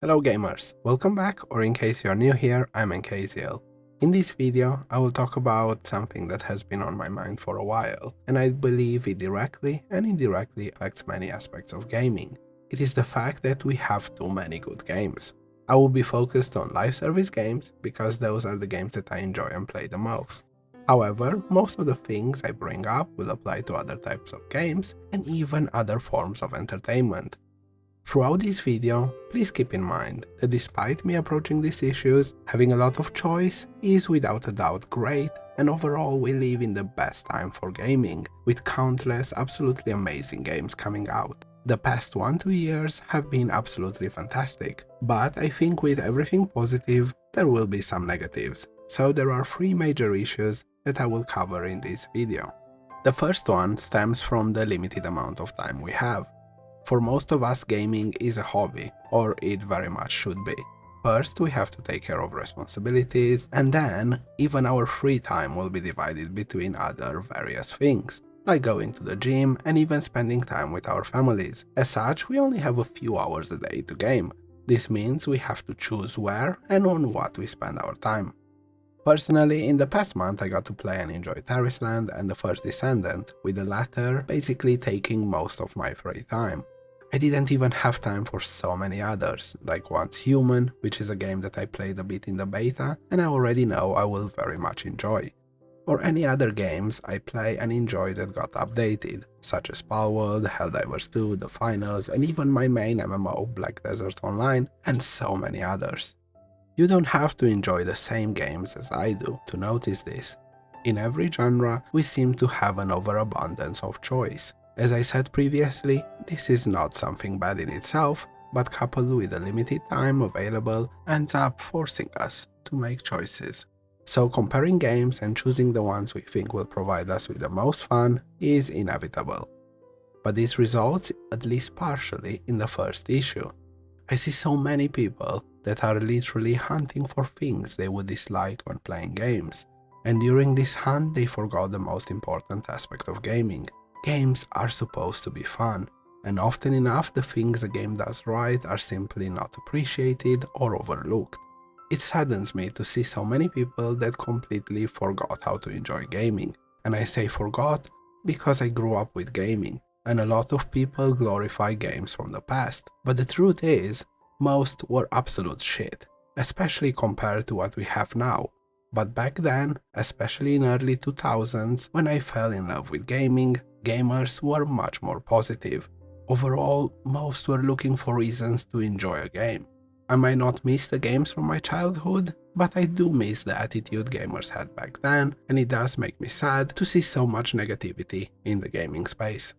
Hello gamers, welcome back, or in case you are new here, I'm NKZL. In this video, I will talk about something that has been on my mind for a while, and I believe it directly and indirectly affects many aspects of gaming. It is the fact that we have too many good games. I will be focused on live service games because those are the games that I enjoy and play the most. However, most of the things I bring up will apply to other types of games and even other forms of entertainment. Throughout this video, please keep in mind that despite me approaching these issues, having a lot of choice is without a doubt great, and overall we live in the best time for gaming, with countless absolutely amazing games coming out. The past 1-2 years have been absolutely fantastic, but I think with everything positive, there will be some negatives. So there are 3 major issues that I will cover in this video. The first one stems from the limited amount of time we have. For most of us, gaming is a hobby, or it very much should be. First, we have to take care of responsibilities, and then even our free time will be divided between other various things, like going to the gym and even spending time with our families. As such, we only have a few hours a day to game. This means we have to choose where and on what we spend our time. Personally, in the past month I got to play and enjoy Terraceland and the First Descendant, with the latter basically taking most of my free time. I didn't even have time for so many others, like Once Human, which is a game that I played a bit in the beta and I already know I will very much enjoy. Or any other games I play and enjoy that got updated, such as Palworld, Helldivers 2, The Finals, and even my main MMO, Black Desert Online, and so many others. You don't have to enjoy the same games as I do to notice this. In every genre, we seem to have an overabundance of choice. As I said previously, this is not something bad in itself, but coupled with the limited time available ends up forcing us to make choices. So comparing games and choosing the ones we think will provide us with the most fun is inevitable. But this results, at least partially, in the first issue. I see so many people that are literally hunting for things they would dislike when playing games, and during this hunt they forgot the most important aspect of gaming. Games are supposed to be fun, and often enough the things a game does right are simply not appreciated or overlooked. It saddens me to see so many people that completely forgot how to enjoy gaming, and I say forgot because I grew up with gaming, and a lot of people glorify games from the past, but the truth is, most were absolute shit, especially compared to what we have now. But back then, especially in early 2000s, when I fell in love with gaming, gamers were much more positive. Overall, most were looking for reasons to enjoy a game. I might not miss the games from my childhood, but I do miss the attitude gamers had back then, and it does make me sad to see so much negativity in the gaming space.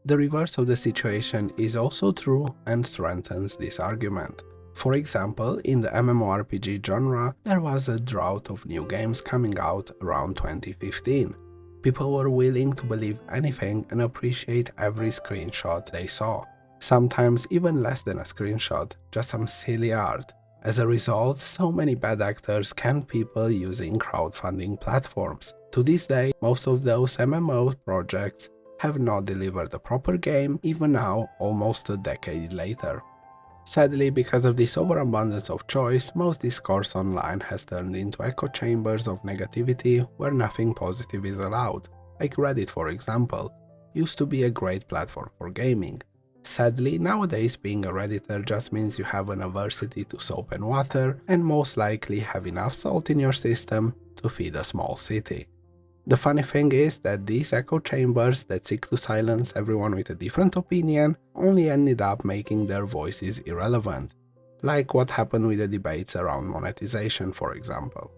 The reverse of the situation is also true and strengthens this argument. For example, in the MMORPG genre, there was a drought of new games coming out around 2015. People were willing to believe anything and appreciate every screenshot they saw. Sometimes even less than a screenshot, just some silly art. As a result, so many bad actors canned people using crowdfunding platforms. To this day, most of those MMO projects have not delivered a proper game, even now, almost a decade later. Sadly, because of this overabundance of choice, most discourse online has turned into echo chambers of negativity where nothing positive is allowed. Like Reddit, for example, used to be a great platform for gaming. Sadly, nowadays being a Redditor just means you have an aversity to soap and water, and most likely have enough salt in your system to feed a small city. The funny thing is that these echo chambers that seek to silence everyone with a different opinion only ended up making their voices irrelevant, like what happened with the debates around monetization, for example.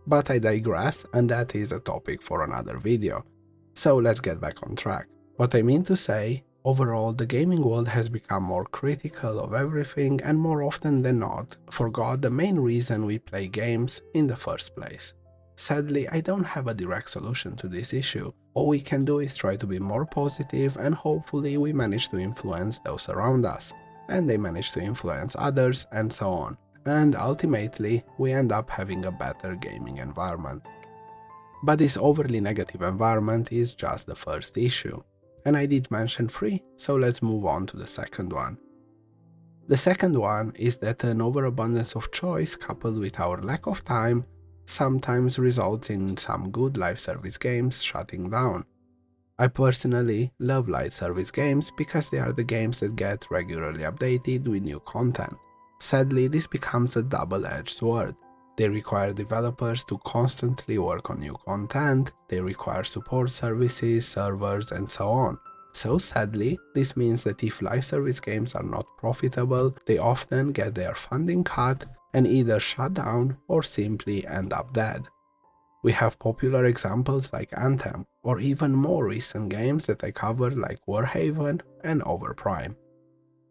But I digress, and that is a topic for another video. So let's get back on track. What I mean to say, overall the gaming world has become more critical of everything and more often than not forgot the main reason we play games in the first place. Sadly, I don't have a direct solution to this issue. All we can do is try to be more positive, and hopefully we manage to influence those around us, and they manage to influence others, and so on. And ultimately, we end up having a better gaming environment. But this overly negative environment is just the first issue. And I did mention 3, so let's move on to the second one. The second one is that an overabundance of choice coupled with our lack of time sometimes results in some good live service games shutting down. I personally love live service games because they are the games that get regularly updated with new content. Sadly, this becomes a double-edged sword. They require developers to constantly work on new content, they require support services, servers, and so on. So sadly, this means that if live service games are not profitable, they often get their funding cut and either shut down or simply end up dead. We have popular examples like Anthem, or even more recent games that I covered like Warhaven and Overprime.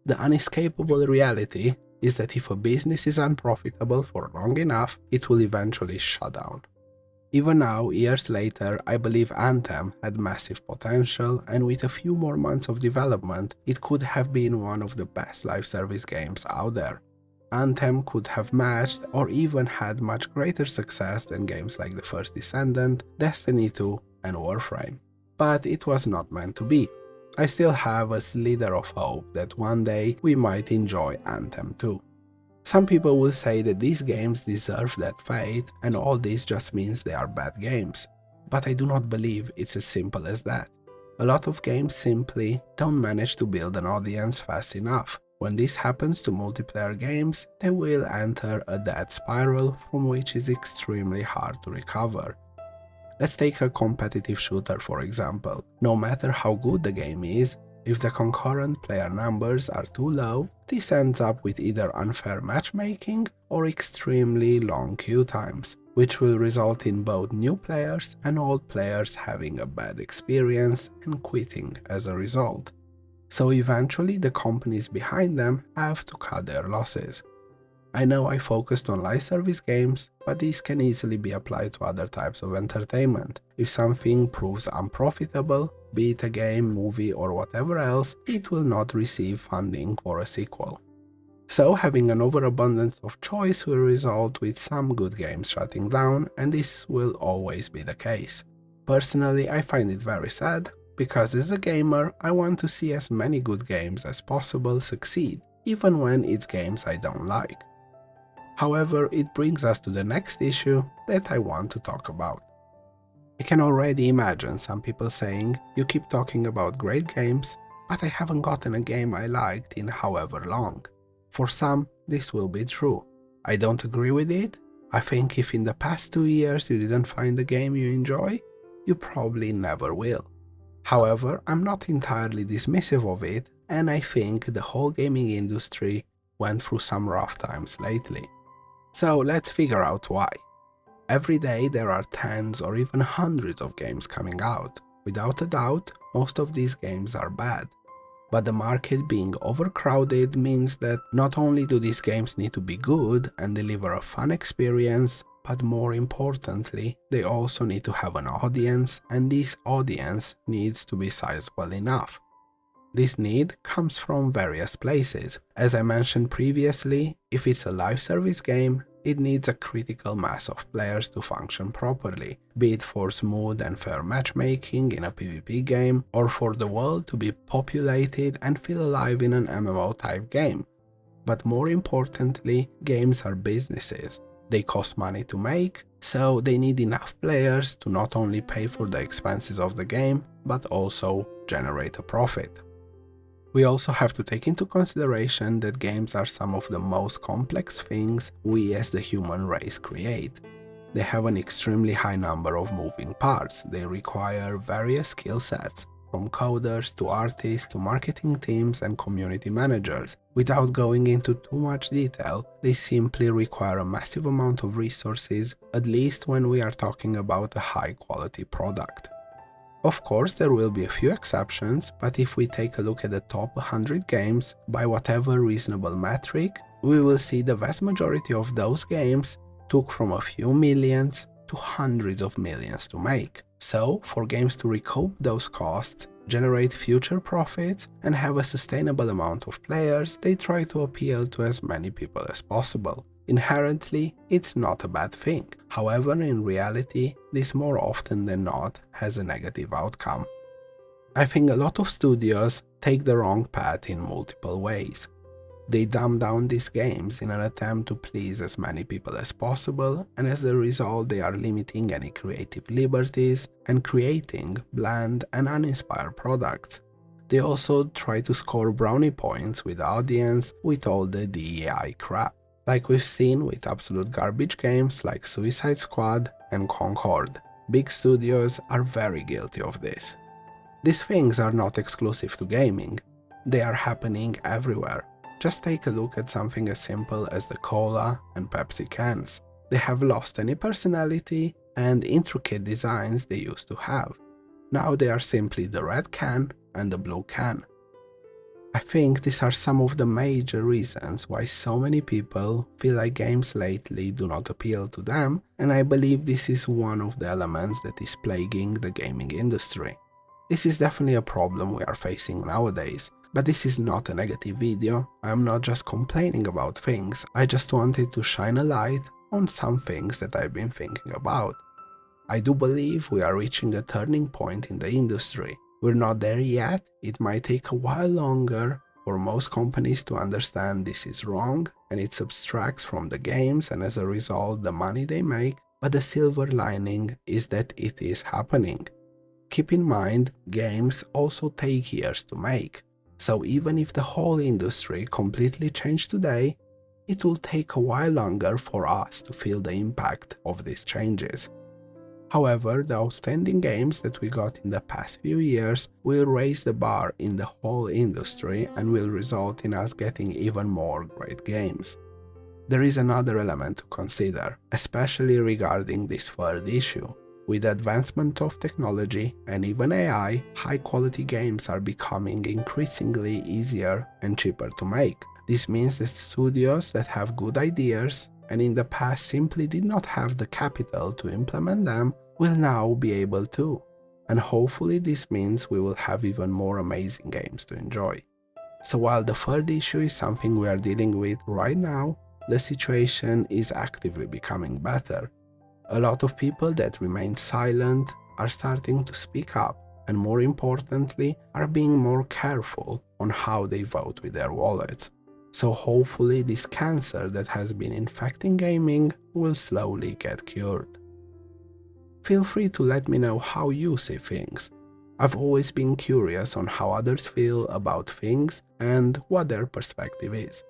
The unescapable reality is that if a business is unprofitable for long enough, it will eventually shut down. Even now, years later, I believe Anthem had massive potential, and with a few more months of development, it could have been one of the best live service games out there. Anthem could have matched or even had much greater success than games like The First Descendant, Destiny 2, and Warframe. But it was not meant to be. I still have a slither of hope that one day we might enjoy Anthem too. Some people will say that these games deserve that fate and all this just means they are bad games. But I do not believe it's as simple as that. A lot of games simply don't manage to build an audience fast enough. When this happens to multiplayer games, they will enter a death spiral from which is extremely hard to recover. Let's take a competitive shooter for example. No matter how good the game is, if the concurrent player numbers are too low, this ends up with either unfair matchmaking or extremely long queue times, which will result in both new players and old players having a bad experience and quitting as a result. So eventually the companies behind them have to cut their losses. I know I focused on live service games, but these can easily be applied to other types of entertainment. If something proves unprofitable, be it a game, movie, or whatever else, it will not receive funding for a sequel. So having an overabundance of choice will result with some good games shutting down, and this will always be the case. Personally, I find it very sad, because as a gamer, I want to see as many good games as possible succeed, even when it's games I don't like. However, it brings us to the next issue that I want to talk about. I can already imagine some people saying, "You keep talking about great games, but I haven't gotten a game I liked in however long." For some, this will be true. I don't agree with it. I think if in the past 2 years you didn't find a game you enjoy, you probably never will. However, I'm not entirely dismissive of it, and I think the whole gaming industry went through some rough times lately. So let's figure out why. Every day there are tens or even hundreds of games coming out. Without a doubt, most of these games are bad. But the market being overcrowded means that not only do these games need to be good and deliver a fun experience, but more importantly, they also need to have an audience, and this audience needs to be sizable enough. This need comes from various places. As I mentioned previously, if it's a live service game, it needs a critical mass of players to function properly, be it for smooth and fair matchmaking in a PvP game, or for the world to be populated and feel alive in an MMO type game. But more importantly, games are businesses. They cost money to make, so they need enough players to not only pay for the expenses of the game, but also generate a profit. We also have to take into consideration that games are some of the most complex things we as the human race create. They have an extremely high number of moving parts, they require various skill sets, from coders to artists to marketing teams and community managers. Without going into too much detail, they simply require a massive amount of resources, at least when we are talking about a high-quality product. Of course, there will be a few exceptions, but if we take a look at the top 100 games, by whatever reasonable metric, we will see the vast majority of those games took from a few millions to hundreds of millions to make. So, for games to recoup those costs, generate future profits, and have a sustainable amount of players, they try to appeal to as many people as possible. Inherently, it's not a bad thing. However, in reality, this more often than not has a negative outcome. I think a lot of studios take the wrong path in multiple ways. They dumb down these games in an attempt to please as many people as possible, and as a result they are limiting any creative liberties and creating bland and uninspired products. They also try to score brownie points with the audience with all the DEI crap, like we've seen with absolute garbage games like Suicide Squad and Concord. Big studios are very guilty of this. These things are not exclusive to gaming, they are happening everywhere. Just take a look at something as simple as the Cola and Pepsi cans. They have lost any personality and intricate designs they used to have. Now they are simply the red can and the blue can. I think these are some of the major reasons why so many people feel like games lately do not appeal to them, and I believe this is one of the elements that is plaguing the gaming industry. This is definitely a problem we are facing nowadays, but this is not a negative video. I am not just complaining about things, I just wanted to shine a light on some things that I've been thinking about. I do believe we are reaching a turning point in the industry. We're not there yet, it might take a while longer for most companies to understand this is wrong and it subtracts from the games and as a result the money they make, but the silver lining is that it is happening. Keep in mind, games also take years to make, so even if the whole industry completely changed today, it will take a while longer for us to feel the impact of these changes. However, the outstanding games that we got in the past few years will raise the bar in the whole industry and will result in us getting even more great games. There is another element to consider, especially regarding this third issue. With the advancement of technology and even AI, high-quality games are becoming increasingly easier and cheaper to make. This means that studios that have good ideas and in the past simply did not have the capital to implement them will now be able to. And hopefully this means we will have even more amazing games to enjoy. So while the third issue is something we are dealing with right now, the situation is actively becoming better. A lot of people that remained silent are starting to speak up, and more importantly, are being more careful on how they vote with their wallets. So hopefully this cancer that has been infecting gaming will slowly get cured. Feel free to let me know how you see things. I've always been curious on how others feel about things and what their perspective is.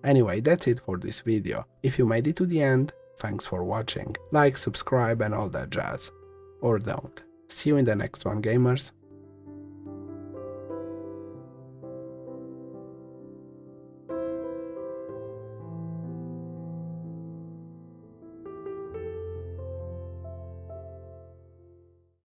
Anyway, that's it for this video. If you made it to the end, thanks for watching. Like, subscribe and all that jazz. Or don't. See you in the next one, gamers.